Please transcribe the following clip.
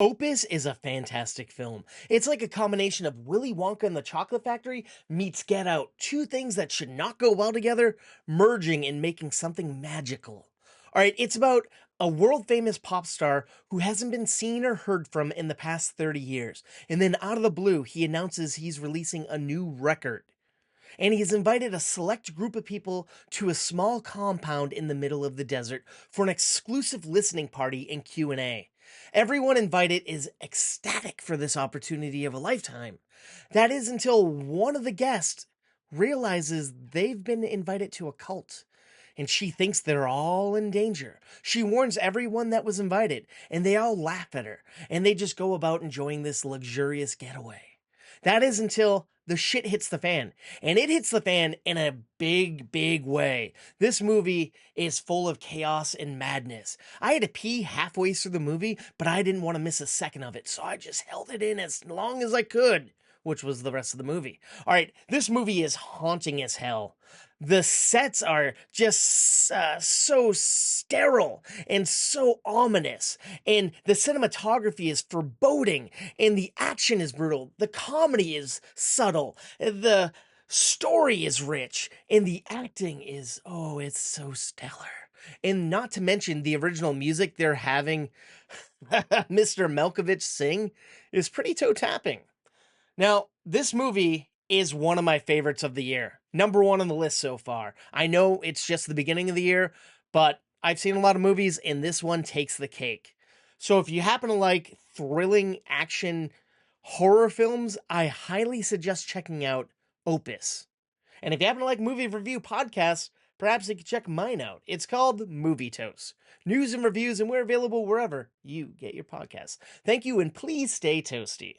Opus is a fantastic film. It's like a combination of Willy Wonka and the Chocolate Factory meets Get Out, two things that should not go well together, merging and making something magical. All right, it's about a world famous pop star who hasn't been seen or heard from in the past 30 years. And then out of the blue, he announces he's releasing a new record. And he's invited a select group of people to a small compound in the middle of the desert for an exclusive listening party and Q&A. Everyone invited is ecstatic for this opportunity of a lifetime. That is until one of the guests realizes they've been invited to a cult. And she thinks they're all in danger. She warns everyone that was invited, and they all laugh at her, and they just go about enjoying this luxurious getaway. That is until the shit hits the fan. And it hits the fan in a big, big way. This movie is full of chaos and madness. I had to pee halfway through the movie, but I didn't want to miss a second of it, so I just held it in as long as I could, which was the rest of the movie. All right, this movie is haunting as hell. The sets are just so sterile and so ominous, and the cinematography is foreboding, and the action is brutal. The comedy is subtle. The story is rich, and the acting is, oh, it's so stellar. And not to mention the original music they're having Mr. Malkovich sing is pretty toe tapping. Now, this movie is one of my favorites of the year. Number one on the list so far. I know it's just the beginning of the year, but I've seen a lot of movies and this one takes the cake. So if you happen to like thrilling action horror films, I highly suggest checking out Opus. And if you happen to like movie review podcasts, perhaps you could check mine out. It's called Movie Toast. News and reviews, and we're available wherever you get your podcasts. Thank you, and please stay toasty.